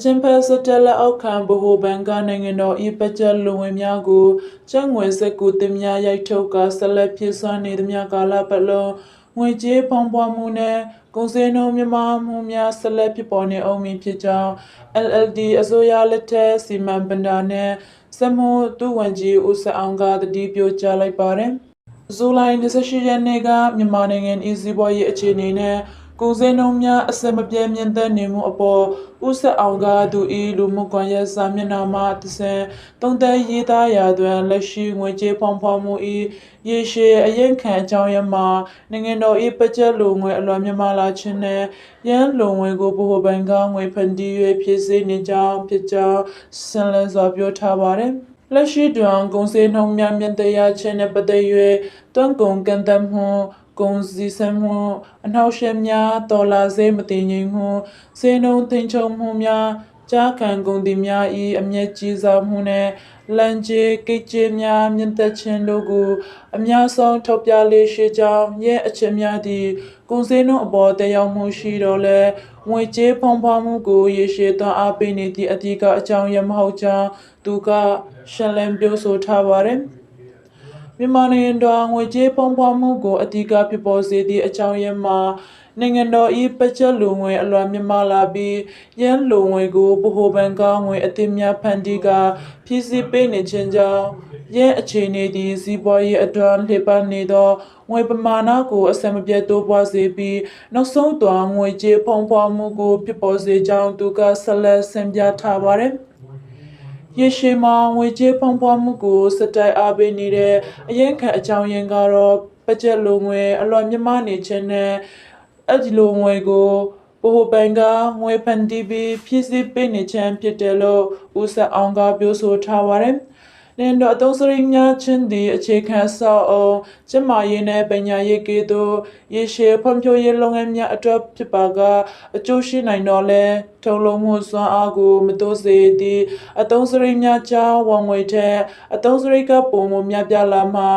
Champions Tele outcome ဘိုဘန်ကနိုင်ငံတော်ဤပကြလုံဝင်များကိုကျန်းငွေစက်ကူတင်များရိုက်ထုတ်ကဆက်လက်ဖြစ်စွမ်းနေသည်များကာလပတ်လုံးငွေကြေးဖောင်းပွားမှုနဲ့ကုန်စည်နှုန်းမြင့်မားမှုများဆက်လက်ဖြစ်ပေါ်နေအောင်ဖြစ်ကြောင်း LLD အစိုးရလက်ထက်စီမံဘဏ္ဍာနဲ့စက်မှုသူဝန်ကြီးဦးစအောင်ကတတိပြုကြားလိုက်ပါတယ်။ဇူလိုင်28ရက်နေ့ကမြန်မာနိုင်ငံဤစီးပွားရေးအခြေအနေနဲ့ကုန်စည်နှုန်းများအစမပြဲမြင့်တက်နေမှုအပေါ်ဦးဆက်အောင်ကသူဤလူမှုကွန်ရက်စာမျက်နှာမှာတဆင့်သုံးသပ်ရေးသားရာတွင်လက်ရှိငွေကြေးဖောင်းဖွမှုဤရေရှည်အရင်ခံအကြောင်းရမှာနိုင်ငံတော်ဤပကြက်လူငွေအလွန်မြမလာခြင်းနဲ့ရန်လူငွေကိုဗဟိုဘဏ်ကငွေဖန်တီး၍ဖြစ်စေနေကြောင်းဖြစ်ကြောင်းဆင်လန်းစွာပြောထားပါတယ်။လက်ရှိတွင်ကုန်စည်နှုန်းများမြင့်တက်ရခြင်းနဲ့ပတ်သက်၍တွန်းကုန်ကန်တမှုကုန်စည်ဆံမှုအနှောက်အယှက်များဒေါ်လာဈေးမတည်ငြိမ်မှုဈေးနှုန်းထိန်ချုပ်မှုများကြားခံကုန်သည်များ၏အမျက်ကြီးစားမှုနှင့်လမ်းကြေးကိတ်ကြေးများမြင့်တက်ခြင်းတို့ကိုအများဆုံးထောက်ပြလေရှိကြောင်းရဲ့အချက်များသည့်ကုန်စည်နှုန်းအပေါ်တက်ရောက်မှုရှိတော့လဲငွေကြေးဖောင်းဖွမှုကိုရေရှည်သွားအားပေးနေသည့်အဓိကအကြောင်းရမဟုတ်ကြောင်းသူကရှင်းလင်းပြောဆိုထားပါတယ်မြန်မာနိုင်ငံတော်ငွေကြေးဖောင်းဖွမှုကိုအဓိကဖြစ်ပေါ်စေသည့်အကြောင်းရင်းမှာနိုင်ငံတော်၏ပကြက်လူငွေအလွန်မြင့်မားလာပြီးရန်လူငွေကိုဗဟိုဘဏ်ကငွေအသစ်များဖန်တီးကဖြည့်ဆည်းပေးနေခြင်းကြောင့်ရန်အခြေအနေသည်စီးပွားရေးအတွက်လှည့်ပတ်နေသောငွေပမာဏကိုအစမပြတ်တိုးပွားစေပြီးနောက်ဆုံးတွင်ငွေကြေးဖောင်းဖွမှုကိုဖြစ်ပေါ်စေကြောင်းသူကဆက်လက်ဆင်ပြထားပါတယ်ရေရှည်မှာငွေကြေးဖောင်းဖွမှုကိုစတိုက်အားပေးနေတဲ့အရင်ခံအကြောင်းရင်းကတော့ပကြက်လူငွေအလွန်မြင့်မားနေခြင်းနဲ့အဲ့ဒီလိုငွေကိုဗဟိုဘဏ်ကငွေဖန်တီးပြီးဖြည့်ဆည်းပေးနေခြင်းဖြစ်တယ်လို့ဦးဆက်အောင်ကပြောဆိုထားပါတယ်။နင်တို့အသုံးစရိတ်များချင်းသည့်အခြေခံဆောက်အောင်ကျမရေးနဲ့ပညာရေးကဲ့သို့ရေရှည်ဖွံ့ဖြိုးရေးလုပ်ငန်းများအတွက်ဖြစ်ပါကအကျိုးရှိနိုင်တော့လဲထုတ်လုပ်မှုစွမ်းအားကိုမတိုးစေသည့်အသုံးစရိတ်များကြောင့်ဝန်ငွေထက်အသုံးစရိတ်ကပုံမများပြားလာမှာ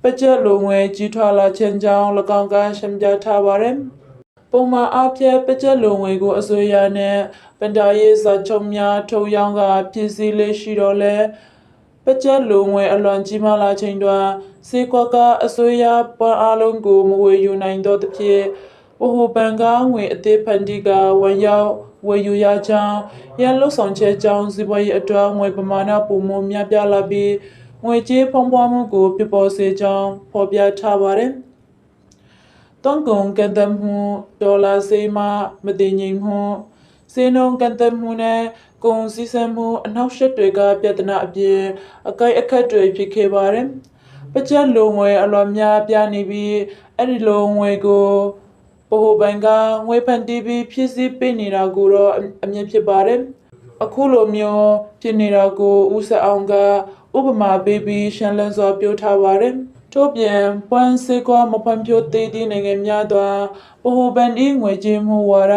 ပကြက်လူငွေကြီးထွားလာခြင်းကြောင့်၎င်းကရှင်းပြထားပါတယ်။ပုံမှန်အားဖြင့်ပကြက်လူငွေကိုအစိုးရနဲ့ဗန္ဒာရေးစာချုပ်များထုတ်ရောင်းကပြည်စည်းလေးရှိတော့လဲပကြက်လူငွေအလွန်ကြီးမားလာခြင်းတွင်စေကွက်ကအစိုးရပန်းအားလုံးကိုမဝေယူနိုင်သောသဖြင့်ဗဟိုဘဏ်ကငွေအသစ်ဖန်တီးကဝန်ရောက်ဝယ်ယူရကြောင်းရန်လုံဆောင်ချက်ကြောင့်စီးပွားရေးအတွက်ငွေပမာဏပုံမများပြားလာပြီးငွေကြေးဖောင်းပွားမှုကိုဖြစ်ပေါ်စေကြောင်းဖော်ပြထားပါတယ်။တွန်းကုန်ကန်တမှုဒေါ်လာဈေးမှမတည်ငြိမ်မှုဈေးနှုန်းကန်တမှုနဲ့ကုန်စည်ဆံမှုအနောက်ရှက်တွေကပြဿနာအပြင်အကိုက်အခက်တွေဖြစ်ခဲ့ပါတယ်။ပကြက်လူငွေအလွန်များပြားနေပြီးအဲ့ဒီလိုငွေကိုဗဟိုဘဏ်ကငွေဖန်တီးပြီးဖြည့်ဆည်းပေးနေတာကိုတော့အမြင်ဖြစ်ပါတယ်။အခုလိုမျိုးဖြစ်နေတာကိုဦးဆက်အောင်ကဥပမာပေးပြီးရှင်းလင်းစွာပြောထားပါတယ်။ထို့ပြင်ပွန်းစေကွာမဖွံ့ဖြိုးသေးသည့်နိုင်ငံများတွင်ဗဟိုဘဏ်၏ငွေကြေးမှုဝါဒ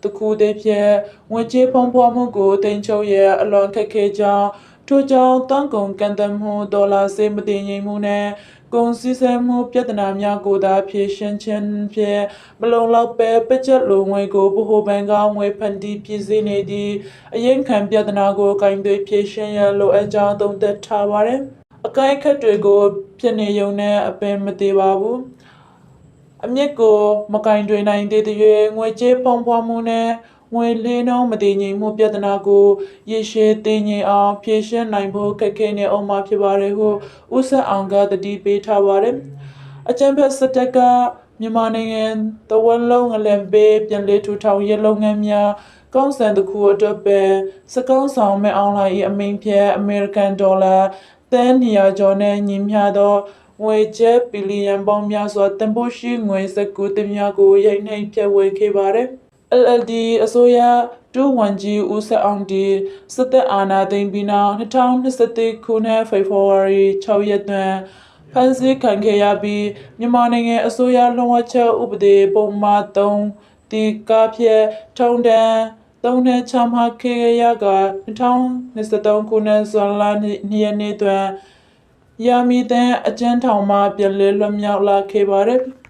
တစ်ခုတည်းဖြင့်ငွေကြေးဖောင်းပွားမှုကိုတင်ချုပ်ရအလွန်ခက်ခဲကြောင်းထို့ကြောင့်တောင်းကုန်ကန်တမှုဒေါ်လာဈေးမတည်ငြိမ်မှုနဲ့ကုန်စည်ဆံမှုပြဿနာများကိုသာဖြေရှင်းခြင်းဖြင့်မလုံလောက်ပဲပကြက်လူငွေကိုဗဟိုဘဏ်ကငွေဖန်တီးပြည်စည်းနေသည့်အရင်ခံပြဿနာကိုကင်သွေးဖြေရှင်းရလိုအပ်ကြောင်းသုံးသပ်ထားပါတယ်။အကိုက်အခက်တွေကိုဖြစ်နေုံနဲ့အပင်မသေးပါဘူး။အမြင့်ကိုမကင်တွေနိုင်သေးတဲ့ငွေကြေးဖောင်းဖွမှုနဲ့ငွေလေးနှုန်းမတည်ငြိမ်မှုပြဿနာကိုရေရှည်တည်ငြိမ်အောင်ဖြေရှင်းနိုင်ဖို့ခက်ခဲနေအောင်မှာဖြစ်ပါတယ်ဟုဦးဆက်အောင်ကတတိပေးထားပါတယ်။အကြံဖက်စတက်ကမြန်မာနိုင်ငံတဝန်းလုံးအလံပေးပြန်လည်ထူထောင်ရေးလုပ်ငန်းများကောင်းစံတစ်ခုအတွက်ပဲစကောင်းဆောင်မဲ့အောင်လိုက်အမိန်ဖြတ်အမေရိကန်ဒေါ်လာသန်း200ကျော်နဲ့ညီမျှသောငွေကျပ်ဘီလီယံပေါင်းများစွာတန်ဖိုးရှိငွေစက္ကူတင်များကိုရိုက်နှိပ်ဖြတ်ဝေခဲ့ပါတယ်။ LLD အစိုးရဒုဝန်ကြီးဦးဆက်အောင်ဒီစသက်အာဏာသိမ်းပြီးနောက်2021ခုနှစ်ဖေဖော်ဝါရီ6ရက်တွင်ဖမ်းဆီးခံခဲ့ရပြီးမြန်မာနိုင်ငံအစိုးရလွှမ်းမိုးချက်ဥပဒေပုံမှန်3တီကားဖြင့်ထုံတန်း3နှစ်ချမှတ်ခဲ့ရက2023ခုနှစ်ဇွန်လ2ရက်နေ့တွင်ရာမီတဲ့အကျဉ်းထောင်မှပြန်လည်လွတ်မြောက်လာခဲ့ပါတယ်။